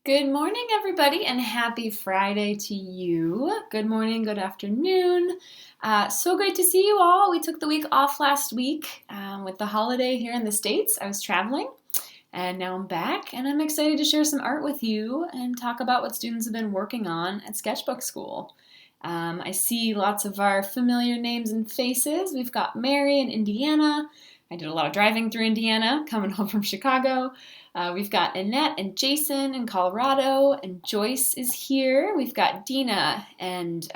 Good morning, everybody, and happy Friday to you. Good morning, good afternoon. So great to see you all. We took the week off last week with the holiday here in the States. I was traveling, and now I'm back, and I'm excited to share some art with you and talk about what students have been working on at Sketchbook School. I see lots of our familiar names and faces. We've got Mary in Indiana. I did a lot of driving through Indiana, coming home from Chicago. We've got Annette and Jason in Colorado, and Joyce is here. We've got Dina and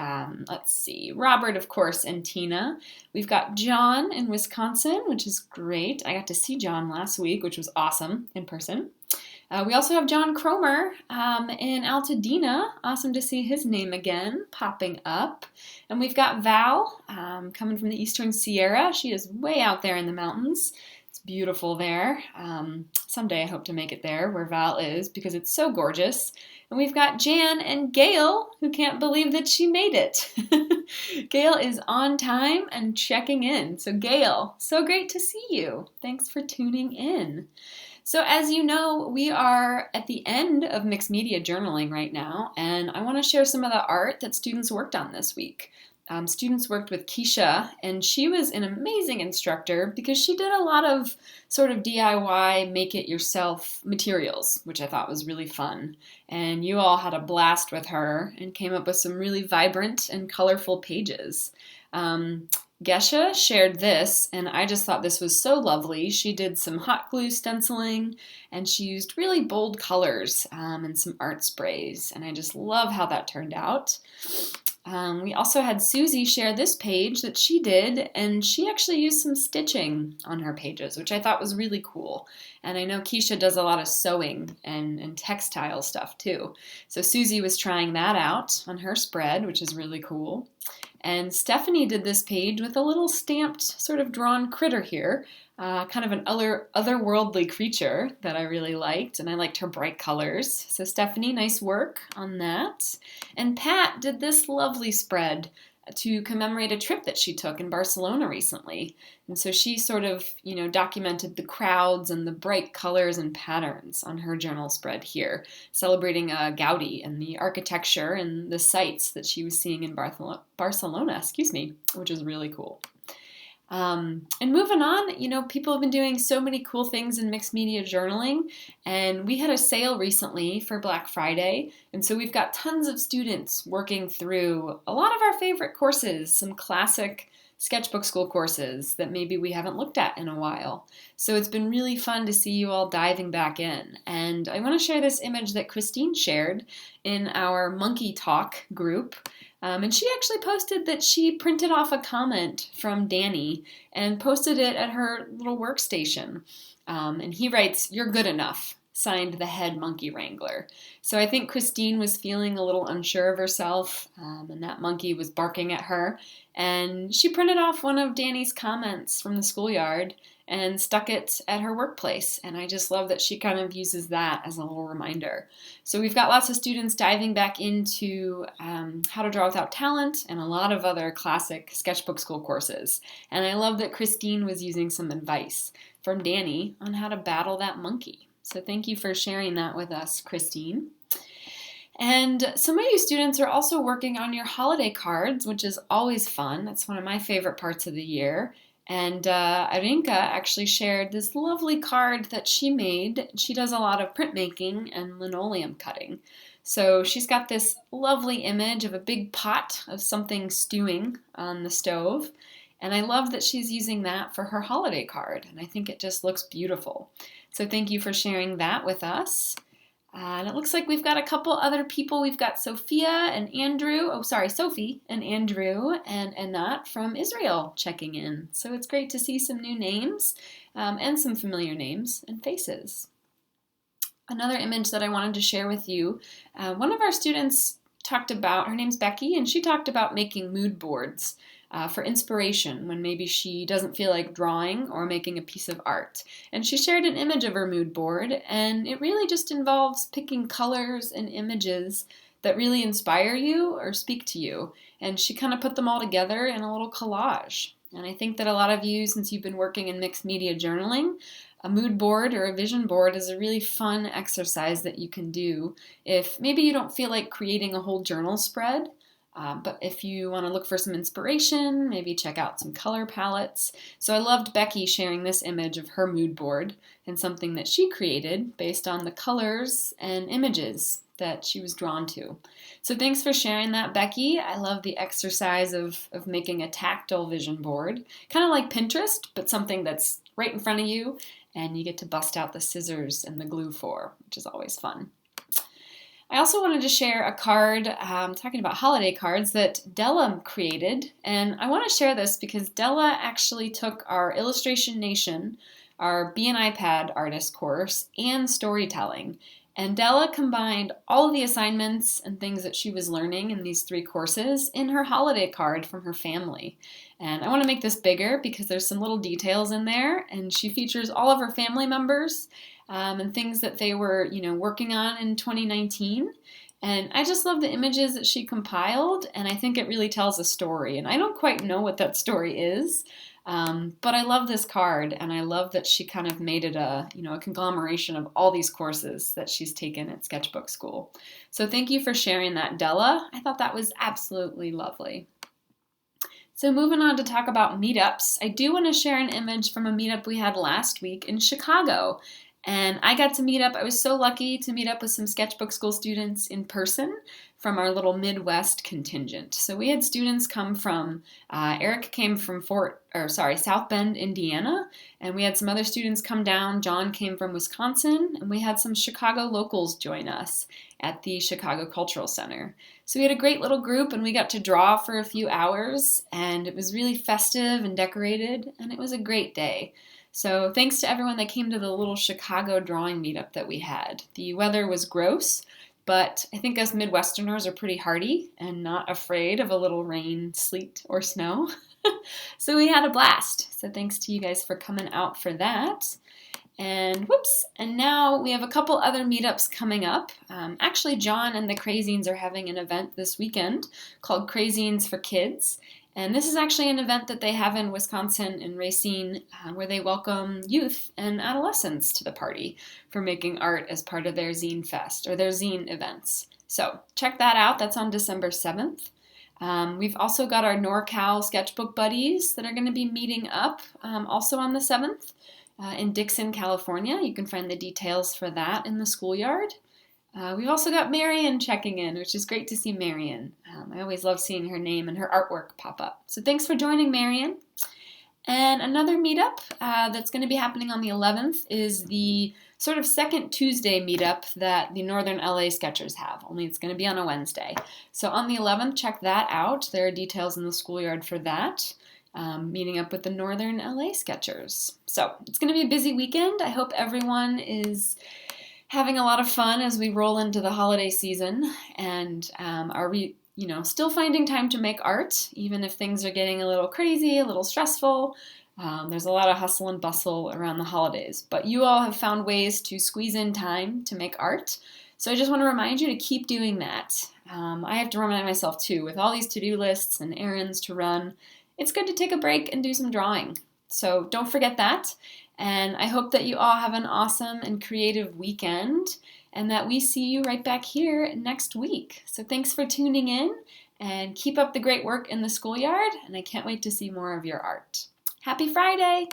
let's see, Robert, of course, and Tina. We've got John in Wisconsin, which is great. I got to see John last week, which was awesome in person. We also have John Cromer in Altadena. Awesome to see his name again popping up. And we've got Val coming from the Eastern Sierra. She is way out there in the mountains. It's beautiful there. Someday I hope to make it there where Val is because it's so gorgeous. And we've got Jan and Gail, who can't believe that she made it. Gail is on time and checking in. So Gail, so great to see you. Thanks for tuning in. So as you know, we are at the end of mixed media journaling right now, and I want to share some of the art that students worked on this week. Students worked with Keisha, and she was an amazing instructor because she did a lot of sort of DIY, make-it-yourself materials, which I thought was really fun. And you all had a blast with her and came up with some really vibrant and colorful pages. Gesha shared this, and I just thought this was so lovely. She did some hot glue stenciling, and she used really bold colors and some art sprays, and I just love how that turned out. We also had Susie share this page that she did, and she actually used some stitching on her pages, which I thought was really cool. And I know Keisha does a lot of sewing and textile stuff too. So Susie was trying that out on her spread, which is really cool. And Stephanie did this page with a little stamped, sort of drawn critter here, kind of an otherworldly creature that I really liked, and I liked her bright colors. So Stephanie, nice work on that. And Pat did this lovely spread to commemorate a trip that she took in Barcelona recently. And so she sort of, documented the crowds and the bright colors and patterns on her journal spread here, celebrating Gaudi and the architecture and the sights that she was seeing in Barcelona, which is really cool. And moving on, people have been doing so many cool things in mixed media journaling, and we had a sale recently for Black Friday, and so we've got tons of students working through a lot of our favorite courses, some classic Sketchbook School courses that maybe we haven't looked at in a while. So it's been really fun to see you all diving back in, and I want to share this image that Christine shared in our Monkey Talk group. And she actually posted that she printed off a comment from Danny and posted it at her little workstation. And he writes, "You're good enough," signed the head monkey wrangler. So I think Christine was feeling a little unsure of herself, and that monkey was barking at her. And she printed off one of Danny's comments from the schoolyard and stuck it at her workplace. And I just love that she kind of uses that as a little reminder. So we've got lots of students diving back into how to draw without talent and a lot of other classic Sketchbook School courses. And I love that Christine was using some advice from Danny on how to battle that monkey. So thank you for sharing that with us, Christine. And some of you students are also working on your holiday cards, which is always fun. That's one of my favorite parts of the year. And Arinka actually shared this lovely card that she made. She does a lot of printmaking and linoleum cutting. So she's got this lovely image of a big pot of something stewing on the stove. And I love that she's using that for her holiday card. And I think it just looks beautiful. So thank you for sharing that with us. And it looks like we've got a couple other people. We've got Sophie and Andrew and Anat from Israel checking in. So it's great to see some new names and some familiar names and faces. Another image that I wanted to share with you, one of our students talked about, her name's Becky, and she talked about making mood boards for inspiration when maybe she doesn't feel like drawing or making a piece of art. And she shared an image of her mood board, and it really just involves picking colors and images that really inspire you or speak to you. And she kind of put them all together in a little collage. And I think that a lot of you, since you've been working in mixed media journaling, a mood board or a vision board is a really fun exercise that you can do if maybe you don't feel like creating a whole journal spread. But if you want to look for some inspiration, maybe check out some color palettes. So I loved Becky sharing this image of her mood board and something that she created based on the colors and images that she was drawn to. So thanks for sharing that, Becky. I love the exercise of making a tactile vision board, kind of like Pinterest, but something that's right in front of you and you get to bust out the scissors and the glue for, which is always fun. I also wanted to share a card, talking about holiday cards, that Della created. And I want to share this because Della actually took our Illustration Nation, our Be an iPad artist course, and storytelling. And Della combined all of the assignments and things that she was learning in these 3 courses in her holiday card from her family. And I want to make this bigger because there's some little details in there, and she features all of her family members and things that they were, working on in 2019. And I just love the images that she compiled, and I think it really tells a story. And I don't quite know what that story is, but I love this card, and I love that she kind of made it a conglomeration of all these courses that she's taken at Sketchbook School. So thank you for sharing that, Della. I thought that was absolutely lovely. So moving on to talk about meetups, I do want to share an image from a meetup we had last week in Chicago. And I got to meet up, I was so lucky to meet up with some Sketchbook School students in person from our little Midwest contingent. So we had students come from, Eric came from South Bend, Indiana, and we had some other students come down. John came from Wisconsin, and we had some Chicago locals join us at the Chicago Cultural Center. So we had a great little group, and we got to draw for a few hours, and it was really festive and decorated, and it was a great day. So thanks to everyone that came to the little Chicago drawing meetup that we had. The weather was gross, but I think us Midwesterners are pretty hardy and not afraid of a little rain, sleet, or snow. So we had a blast. So thanks to you guys for coming out for that. And now we have a couple other meetups coming up. Actually, John and the Crazines are having an event this weekend called Crazines for Kids. And this is actually an event that they have in Wisconsin and Racine where they welcome youth and adolescents to the party for making art as part of their Zine Fest or their zine events. So check that out. That's on December 7th. We've also got our NorCal Sketchbook buddies that are going to be meeting up also on the 7th in Dixon, California. You can find the details for that in the schoolyard. We've also got Marion checking in, which is great to see Marion. I always love seeing her name and her artwork pop up. So thanks for joining, Marion. And another meetup that's going to be happening on the 11th is the sort of second Tuesday meetup that the Northern LA Sketchers have, only it's going to be on a Wednesday. So on the 11th, check that out. There are details in the schoolyard for that. Meeting up with the Northern LA Sketchers. So it's going to be a busy weekend. I hope everyone is having a lot of fun as we roll into the holiday season and are still finding time to make art, even if things are getting a little crazy, a little stressful. There's a lot of hustle and bustle around the holidays, but you all have found ways to squeeze in time to make art. So I just want to remind you to keep doing that. I have to remind myself too, with all these to-do lists and errands to run, it's good to take a break and do some drawing. So don't forget that. And I hope that you all have an awesome and creative weekend and that we see you right back here next week. So thanks for tuning in and keep up the great work in the schoolyard. And I can't wait to see more of your art. Happy Friday!